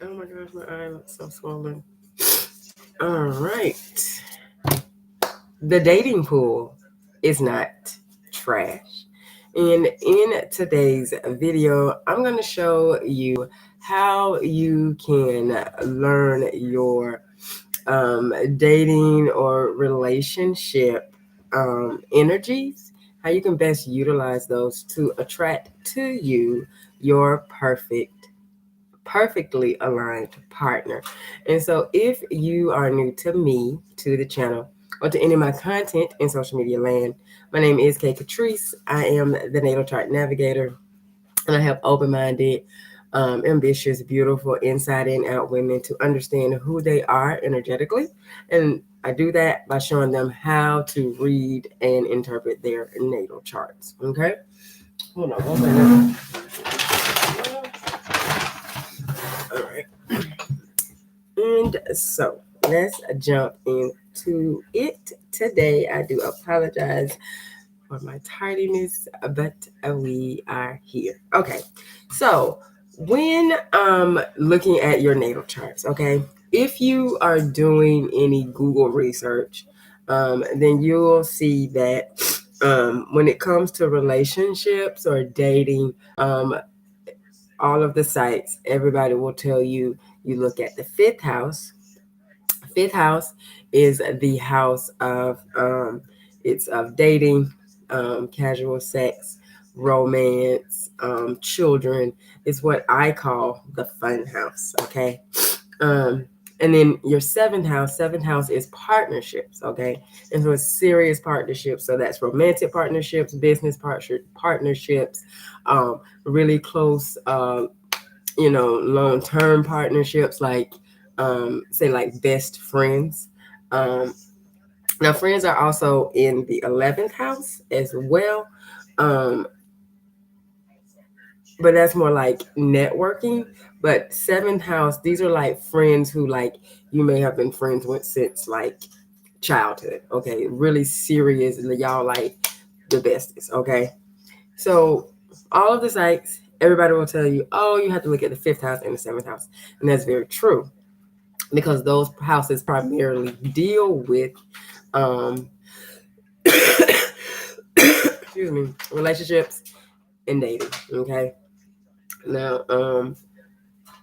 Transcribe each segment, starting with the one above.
Oh my gosh, my eye looks so swollen. All right. The dating pool is not trash. And in today's video, I'm going to show you how you can learn your dating or relationship energies, how you can best utilize those to attract to you your perfectly aligned partner. And so if you are new to me, to the channel, or to any of my content in social media land, my name is Kay Catrice. I am the Natal Chart Navigator, and I help open-minded, ambitious, beautiful, inside and out women to understand who they are energetically. And I do that by showing them how to read and interpret their natal charts. Okay? Hold on 1 minute. All right. And so let's jump into it today. I do apologize for my tardiness, but we are here. Okay. So when looking at your natal charts, okay, if you are doing any Google research, then you'll see that when it comes to relationships or dating, all of the sites, everybody will tell you you look at the fifth house. Fifth house is the house of it's of dating, casual sex, romance, children. Is what I call the fun house. Okay. Um, and then your seventh house is partnerships, okay? And so it's serious partnerships. So that's romantic partnerships, business partnerships, really close, long-term partnerships, like, say, like best friends. Um, Now, friends are also in the 11th house as well. Um, but that's more like networking. But seventh house, these are like friends who, like, you may have been friends with since like childhood. Okay, really serious. Y'all like the bestest. Okay, so all of the sites, everybody will tell you, oh, you have to look at the fifth house and the seventh house, and that's very true because those houses primarily deal with, um, excuse me, relationships and dating. Okay, now,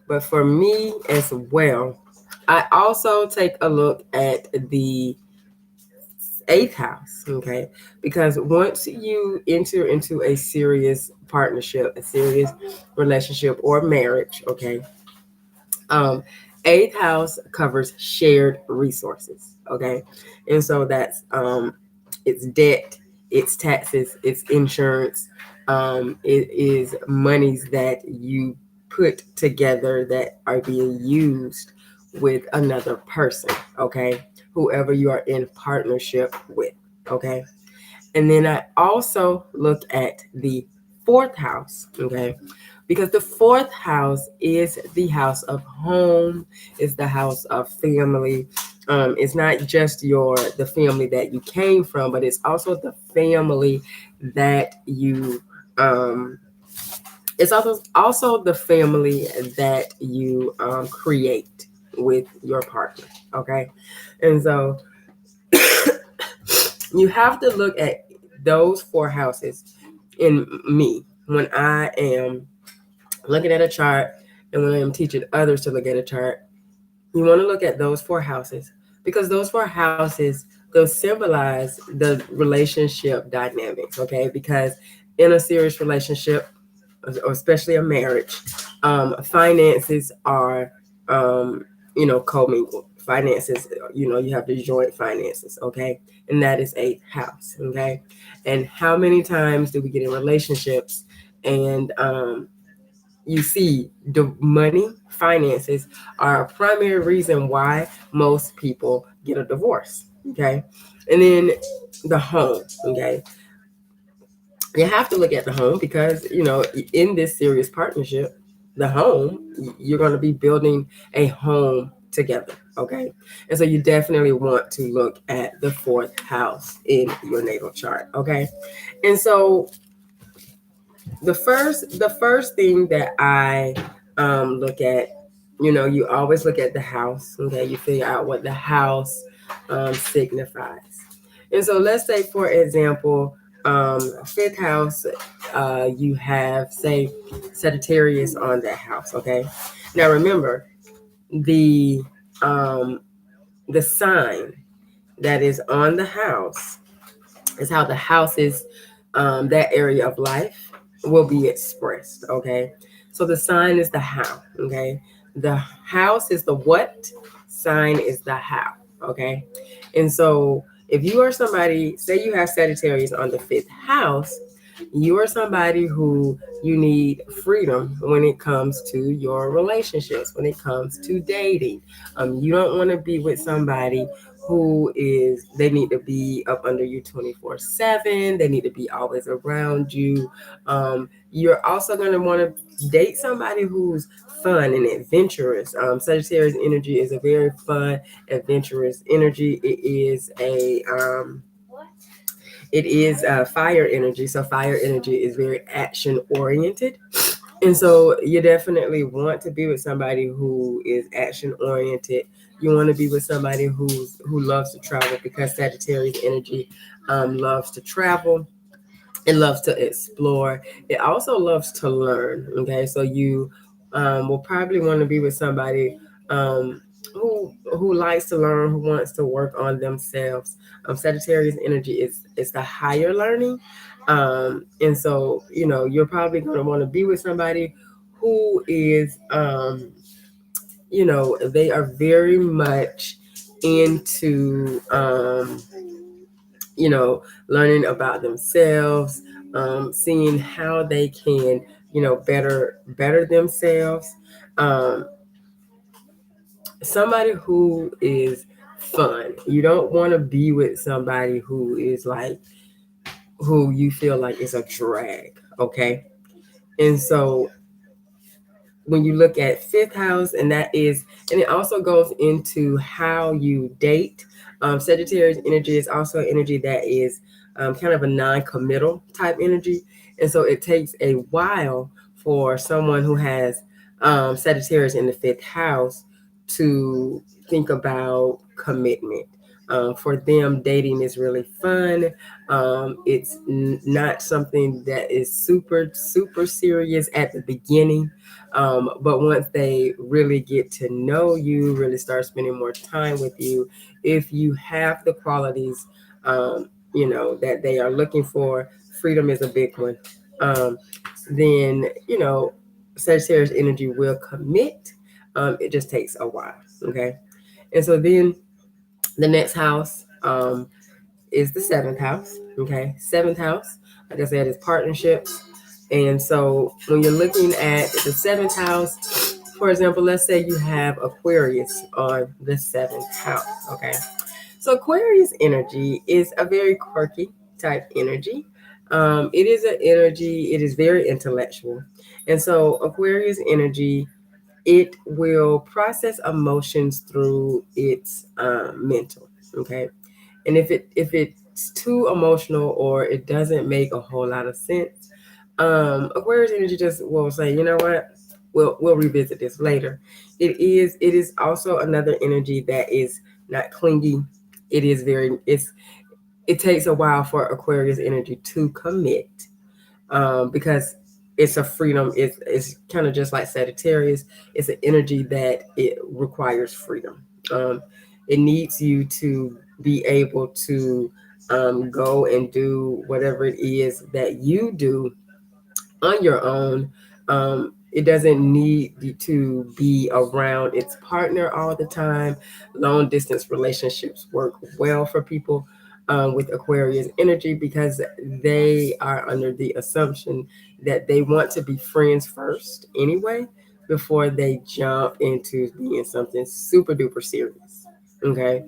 but for me as well, I also take a look at the eighth house, okay? Because once you enter into a serious partnership, a serious relationship or marriage, okay, um, eighth house covers shared resources, okay? And so that's it's debt, it's taxes, it's insurance, it is monies that you put together that are being used with another person, okay? Whoever you are in partnership with, okay? And then I also look at the fourth house, okay? Because the fourth house is the house of home, is the house of family. It's not just the family that you came from, but it's also the family that you it's also the family that you create with your partner. Okay, and so you have to look at those four houses in me when I am looking at a chart and when I'm teaching others to look at a chart. You want to look at those four houses because those four houses, they'll symbolize the relationship dynamics. Okay, because in a serious relationship, or especially a marriage, finances are, commingled. Finances, you have the joint finances, okay? And that is a house, okay? And how many times do we get in relationships and you see the money, finances are a primary reason why most people get a divorce, okay? And then the home, okay? You have to look at the home because, in this serious partnership, the home, you're going to be building a home together, okay? And so you definitely want to look at the fourth house in your natal chart, okay? And so the first thing that I look at You always look at the house. Okay, you figure out what the house signifies. And so let's say, for example, fifth house, you have, say, Sagittarius on that house. Okay, now remember the um, the sign that is on the house is how the house is, that area of life will be expressed. Okay, so the sign is the how. Okay, the house is the what, sign is the how. Okay, and so if you are somebody, say you have Sagittarius on the fifth house, you are somebody who you need freedom when it comes to your relationships, when it comes to dating. You don't want to be with somebody who is, they need to be up under you 24/7. They need to be always around you. You're also going to want to date somebody who's fun and adventurous. Sagittarius energy is a very fun, adventurous energy. It is fire energy. So fire energy is very action oriented. And so you definitely want to be with somebody who is action oriented. You want to be with somebody who loves to travel, because Sagittarius energy loves to travel. It loves to explore. It also loves to learn. Okay, so you will probably want to be with somebody um, who likes to learn, who wants to work on themselves. Sagittarius energy is the higher learning, and so you're probably going to want to be with somebody who is they are very much into you know, learning about themselves, seeing how they can, better themselves. Um, Somebody who is fun. You don't want to be with somebody who is like, who you feel like is a drag. Okay. And so when you look at fifth house, and it also goes into how you date. Sagittarius energy is also energy that is kind of a non-committal type energy, and so it takes a while for someone who has Sagittarius in the fifth house to think about commitment. For them, dating is really fun. It's not something that is super super serious at the beginning, but once they really get to know you, really start spending more time with you, if you have the qualities, that they are looking for, freedom is a big one. Um, then Sagittarius energy will commit. It just takes a while. Okay, and so then the next house is the seventh house. Okay, seventh house, like I said, is partnerships. And so when you're looking at the seventh house, for example, let's say you have Aquarius on the seventh house. Okay, so Aquarius energy is a very quirky type energy. It is an energy, it is very intellectual. And so Aquarius energy, it will process emotions through its mental. Okay, and if it's too emotional or it doesn't make a whole lot of sense, Aquarius energy just will say, you know what, we'll revisit this later. It is also another energy that is not clingy. It takes a while for Aquarius energy to commit, because it's a freedom. It's kind of just like Sagittarius. It's an energy that it requires freedom. It needs you to be able to go and do whatever it is that you do on your own. It doesn't need to be around its partner all the time. Long distance relationships work well for people with Aquarius energy, because they are under the assumption that they want to be friends first anyway, before they jump into being something super duper serious. Okay.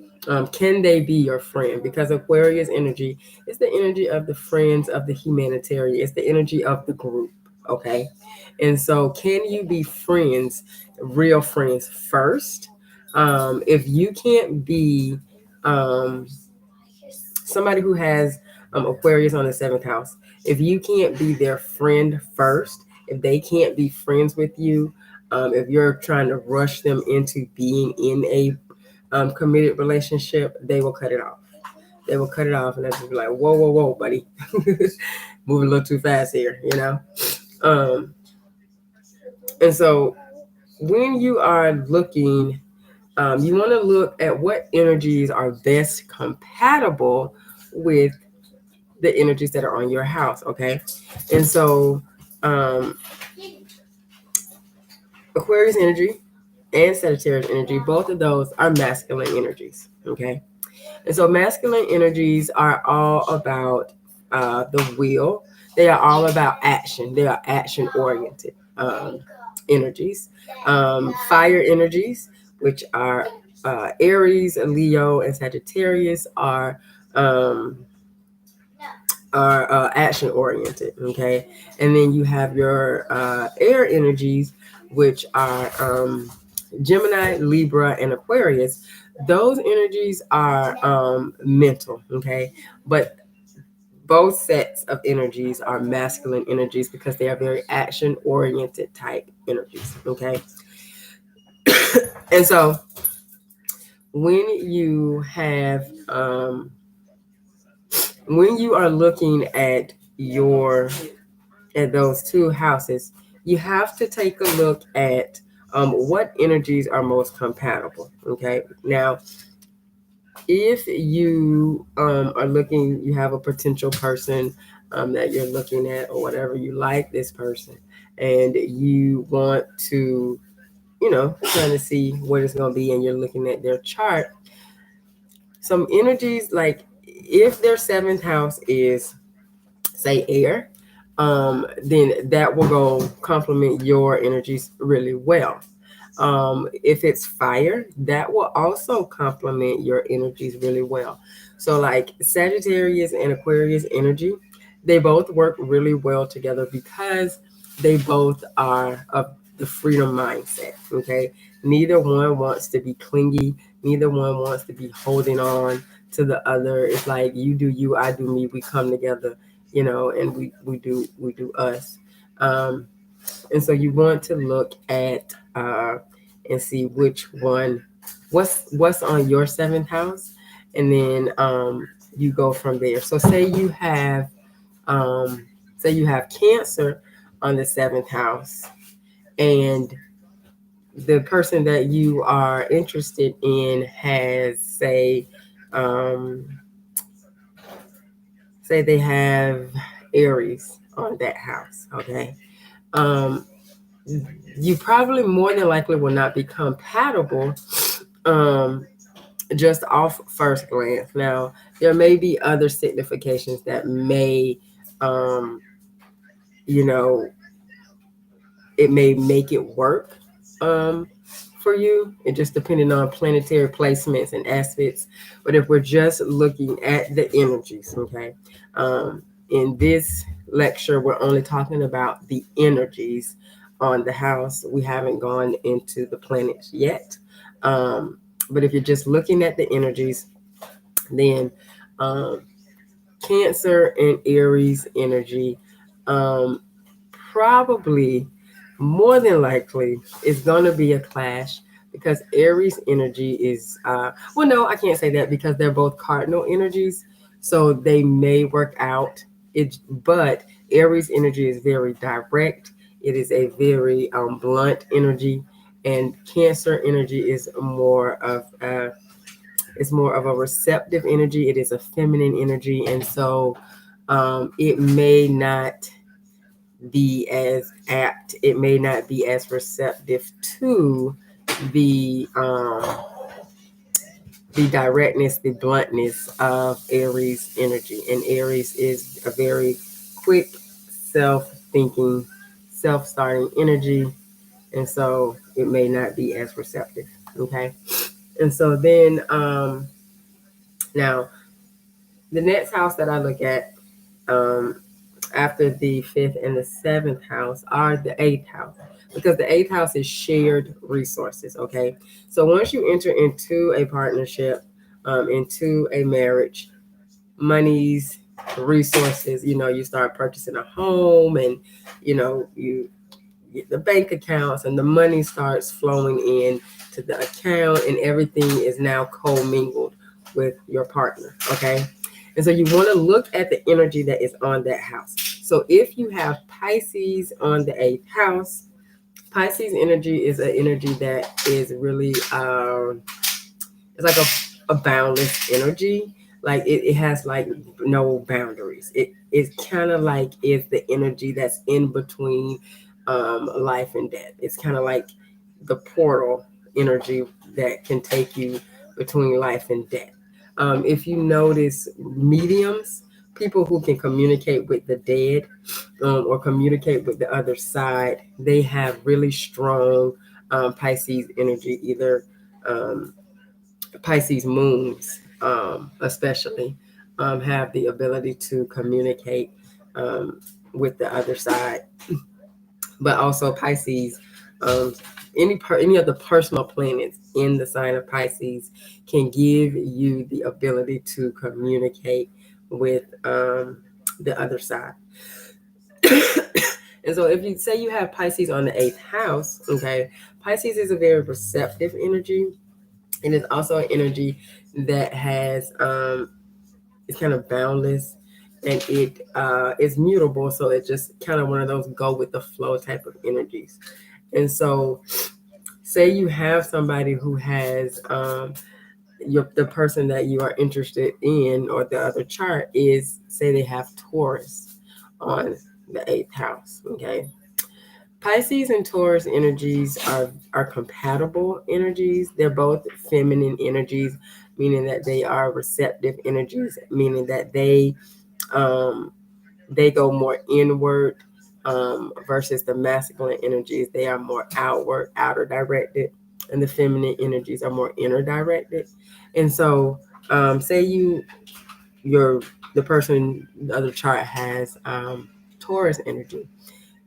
Can they be your friend? Because Aquarius energy is the energy of the friends, of the humanitarian. It's the energy of the group. Okay. And so, can you be friends, real friends first? If you can't be um, somebody who has Aquarius on the seventh house, if you can't be their friend first, if they can't be friends with you, If you're trying to rush them into being in a committed relationship, they will cut it off. They will cut it off, and they'll just be like, "Whoa, whoa, whoa, buddy, moving a little too fast here," you know. And so when you are looking, you want to look at what energies are best compatible with the energies that are on your house, okay? And so Aquarius energy and Sagittarius energy, both of those are masculine energies, okay? And so masculine energies are all about the will. They are all about action. They are action oriented energies. Fire energies, which are Aries, Leo, and Sagittarius, um, are action oriented. Okay, and then you have your air energies, which are Gemini, Libra, and Aquarius. Those energies are mental. Okay, but both sets of energies are masculine energies because they are very action oriented type energies. Okay, and so when you have when you are looking at those two houses, you have to take a look at what energies are most compatible. Okay, now if you are looking, you have a potential person that you're looking at or whatever, you like this person and you want to, kind of see what it's going to be, and you're looking at their chart, some energies like if their seventh house is, say, air, then that will go complement your energies really well. If it's fire, that will also complement your energies really well. So, like Sagittarius and Aquarius energy, they both work really well together because they both are of the freedom mindset. Okay, neither one wants to be clingy. Neither one wants to be holding on to the other. It's like you do you, I do me. We come together, and we do us. And so you want to look at and see which one, what's on your seventh house, and then you go from there. So say you have Cancer on the seventh house, and the person that you are interested in has, say they have Aries on that house, okay? Um, you probably more than likely will not be compatible just off first glance. Now, there may be other significations that may, you know, it may make it work for you. It just depending on planetary placements and aspects. But if we're just looking at the energies, okay, in this lecture, we're only talking about the energies on the house. We haven't gone into the planets yet. But if you're just looking at the energies, then um, Cancer and Aries energy probably more than likely is going to be a clash because Aries energy is, well, no, I can't say that because they're both cardinal energies. So they may work out. But Aries energy is very direct. It is a very blunt energy. And Cancer energy is more of a receptive energy. It is a feminine energy. And so it may not be as apt. It may not be as receptive to the directness, the bluntness of Aries energy. And Aries is a very quick, self-thinking, self-starting energy, and so it may not be as receptive. Okay, and so then now the next house that I look at after the fifth and the seventh house are the eighth house, because the eighth house is shared resources. Okay, so once you enter into a partnership, into a marriage, monies, resources, you start purchasing a home, and you get the bank accounts and the money starts flowing in to the account, and everything is now commingled with your partner. Okay. And so you want to look at the energy that is on that house. So if you have Pisces on the 8th house, Pisces energy is an energy that is really it's like a boundless energy. Like it has like no boundaries. It's kind of like is the energy that's in between life and death. It's kind of like the portal energy that can take you between life and death. If you notice mediums, people who can communicate with the dead or communicate with the other side, they have really strong Pisces energy, either um, Pisces moons, especially, have the ability to communicate um, with the other side. But also Pisces, um, any of the personal planets in the sign of Pisces can give you the ability to communicate with the other side. And so if you say you have Pisces on the 8th house, okay, Pisces is a very receptive energy. It is also an energy that has it's kind of boundless, and it is mutable. So it's just kind of one of those go with the flow type of energies. And so say you have somebody who has the person that you are interested in, or the other chart is, say they have Taurus on the 8th house. Okay. Pisces and Taurus energies are compatible energies. They're both feminine energies, meaning that they are receptive energies, meaning that um, they go more inward versus the masculine energies. They are more outward, outer directed, and the feminine energies are more inner directed. And so, say you're the person, the other chart has Taurus energy.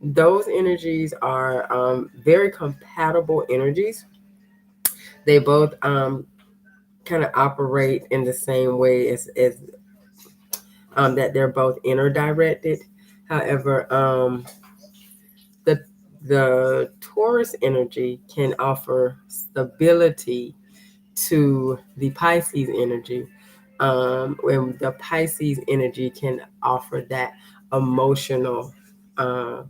Those energies are very compatible energies. They both kind of operate in the same way as that they're both inner directed. However, the the Taurus energy can offer stability to the Pisces energy, when the Pisces energy can offer that emotional uh,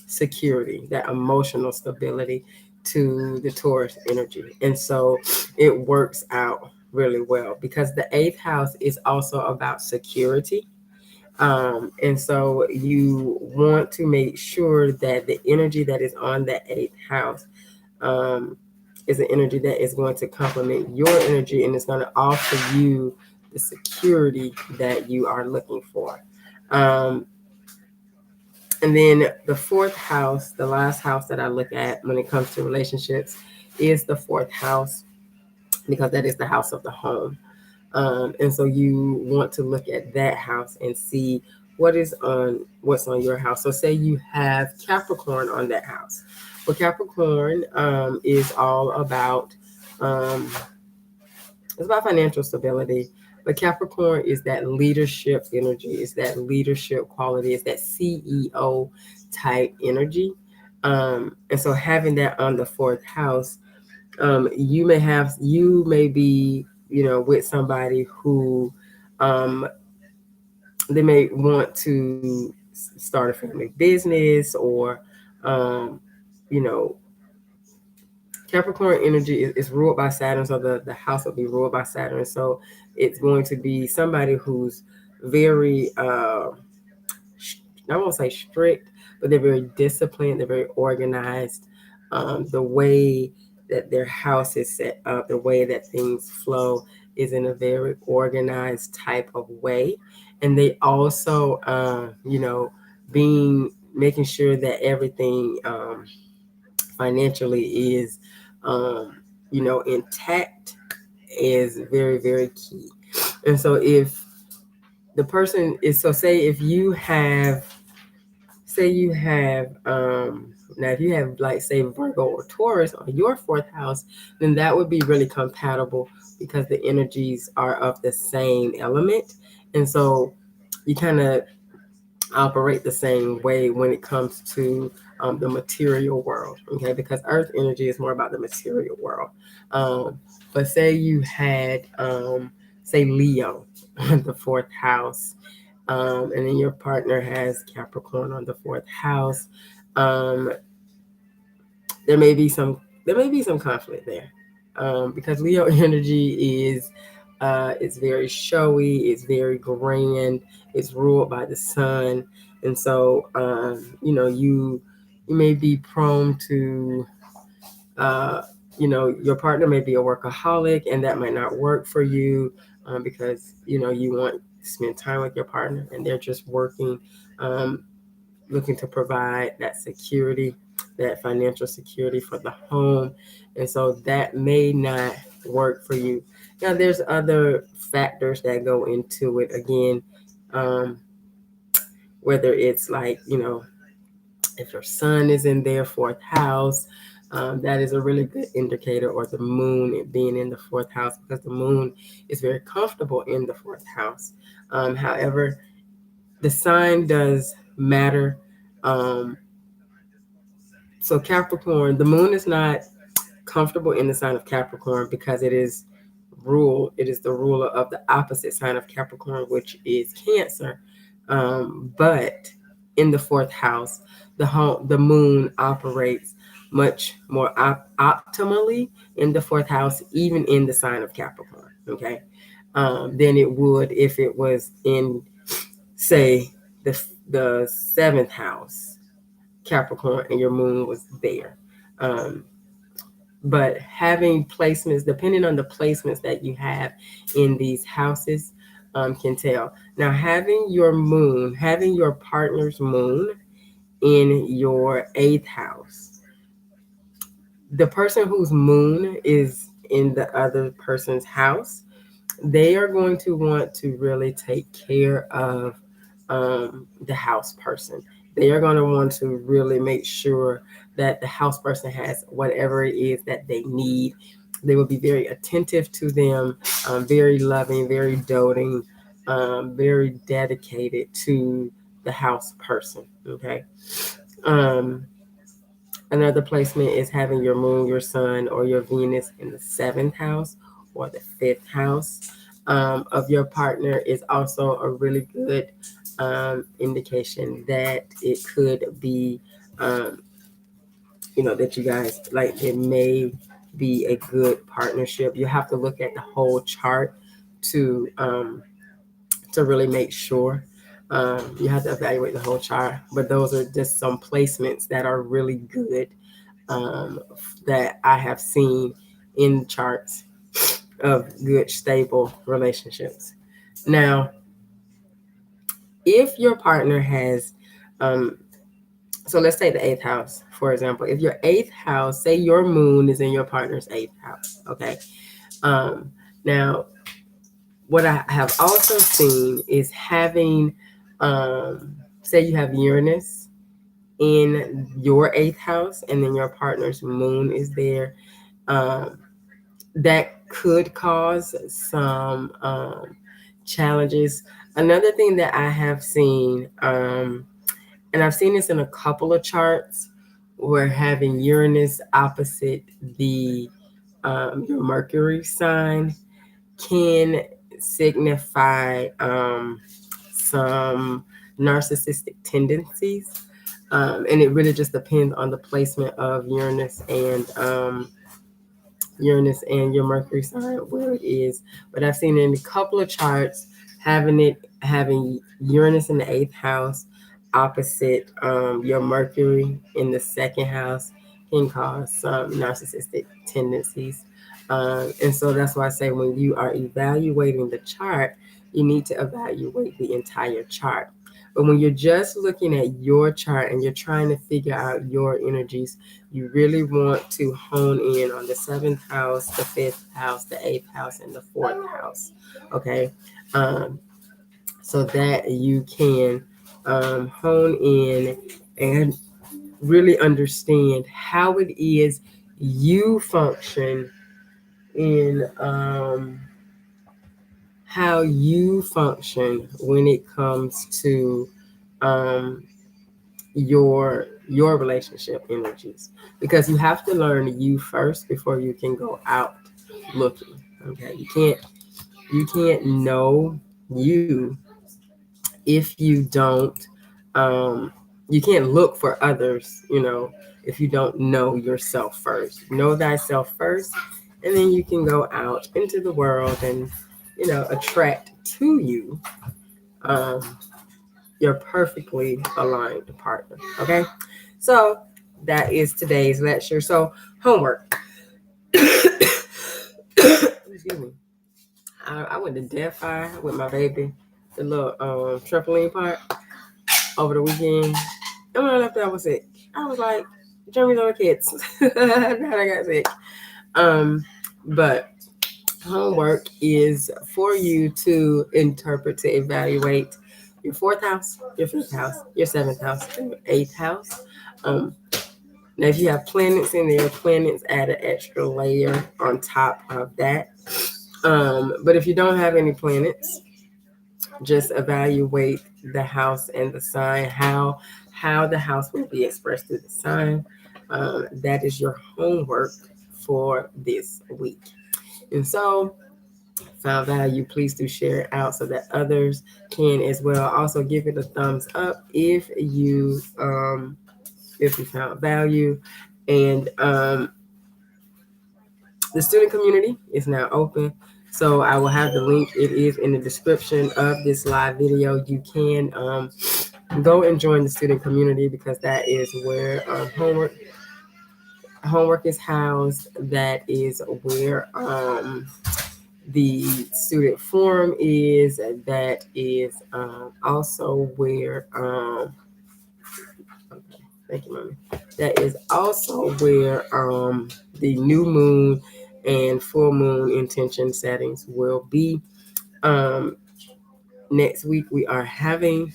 security, that emotional stability to the Taurus energy. And so it works out really well because the 8th house is also about security. And so you want to make sure that the energy that is on the 8th house um, is an energy that is going to complement your energy, and it's going to offer you the security that you are looking for. Um, and then the 4th house, the last house that I look at when it comes to relationships, is the 4th house, because that is the house of the home. And so you want to look at that house and see what's on your house. So say you have Capricorn on that house. Well, Capricorn is all about um, it's about financial stability. But Capricorn is that leadership energy, is that leadership quality, is that CEO type energy. And so having that on the 4th house, you may be, with somebody who um, they may want to start a family business, or um, you know Capricorn energy is ruled by Saturn, so the house will be ruled by Saturn. So it's going to be somebody who's very I won't say strict, but they're very disciplined, they're very organized. The way that their house is set up, the way that things flow is in a very organized type of way. And they also, making sure that everything financially is, um, intact is very, very key. And so if the person is, so say if you have, say you have now if you have, like, say Virgo or Taurus on your 4th house, then that would be really compatible because the energies are of the same element. And so you kind of operate the same way when it comes to the material world, okay? Because earth energy is more about the material world. But say you had, say, Leo on the fourth house, and then your partner has Capricorn on the fourth house. Um, there may be some conflict there, because Leo energy is it's very showy, it's very grand, it's ruled by the sun, and so you may be prone to uh, your partner may be a workaholic, and that might not work for you, because you want to spend time with your partner, and they're just working. Um, Looking to provide that security, that financial security for the home. And so that may not work for you. Now, there's other factors that go into it. Again, um, whether it's like, if your sun is in their fourth house, that is a really good indicator, or the moon being in the fourth house, because the moon is very comfortable in the fourth house. However, the sign does matter. Um, so Capricorn, the moon is not comfortable in the sign of Capricorn because it is the ruler of the opposite sign of Capricorn, which is Cancer. But in the fourth house, the moon operates much more optimally in the fourth house, even in the sign of Capricorn. Okay, than it would if it was in, say, the seventh house Capricorn and your moon was there. Um, but having placements, depending on the placements that you have in these houses, can tell. Now, having your partner's moon in your eighth house, the person whose moon is in the other person's house, they are going to want to really take care of the house person. They are going to want to really make sure that the house person has whatever it is that they need. They will be very attentive to them, very loving, very doting, very dedicated to the house person. Okay. Um, Another placement is having your moon, your sun, or your Venus in the seventh house or the fifth house of your partner is also a really good indication that it could be, um, that you guys, like, it may be a good partnership. You have to look at the whole chart to really make sure. You have to evaluate the whole chart, but those are just some placements that are really good, um, that I have seen in charts of good, stable relationships. Now, if your partner has, so let's take the eighth house, for example. If your eighth house, say your moon is in your partner's eighth house, okay? Um, Now, what I have also seen is having, say you have Uranus in your eighth house, and then your partner's moon is there. Um, that could cause some challenges. Another thing that I have seen, and I've seen this in a couple of charts, where having Uranus opposite the your Mercury sign can signify some narcissistic tendencies. And it really just depends on the placement of Uranus and your Mercury sign, where it is. But I've seen in a couple of charts having Uranus in the eighth house opposite your Mercury in the second house can cause some narcissistic tendencies. And so that's why I say, when you are evaluating the chart, you need to evaluate the entire chart. But when you're just looking at your chart and you're trying to figure out your energies, you really want to hone in on the seventh house, the fifth house, the eighth house, and the fourth house. Okay. So that you can hone in and really understand how it is you function in how you function when it comes to um, your your relationship energies, because you have to learn you first before you can go out looking. Okay, you can't know you if you don't you can't look for others, if you don't know yourself first. Know thyself first, and then you can go out into the world and attract to you um, your perfectly aligned partner. Okay, so that is today's lecture. So homework. Excuse me. I went to Defi with my baby, the little trampoline park over the weekend. And when I left, I was sick. I was like, Jeremy's other kids. Now I got sick. But homework is for you to interpret, to evaluate your fourth house, your fifth house, your seventh house, and your eighth house. Um, Now, if you have planets in there, planets add an extra layer on top of that. But if you don't have any planets, just evaluate the house and the sign, how the house will be expressed through the sign. That is your homework for this week. And so, found value, please do share it out so that others can as well. Also, give it a thumbs up if you found value. And the student community is now open. So I will have the link. It is in the description of this live video. You can go and join the student community, because that is where homework is housed. That is where the student forum is. That is also where thank you, mommy. That is also where the new moon and full moon intention settings will be. Um, Next week we are having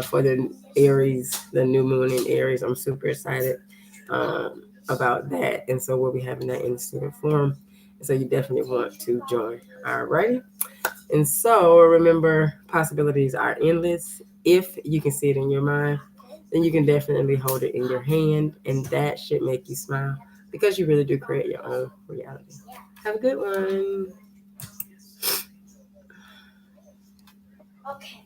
for the Aries, the new moon in Aries. I'm super excited um, about that, and so we'll be having that in the student forum. And so you definitely want to join. All righty. And so remember, possibilities are endless. If you can see it in your mind, then you can definitely hold it in your hand, and that should make you smile, because you really do create your own reality. Have a good one. Okay.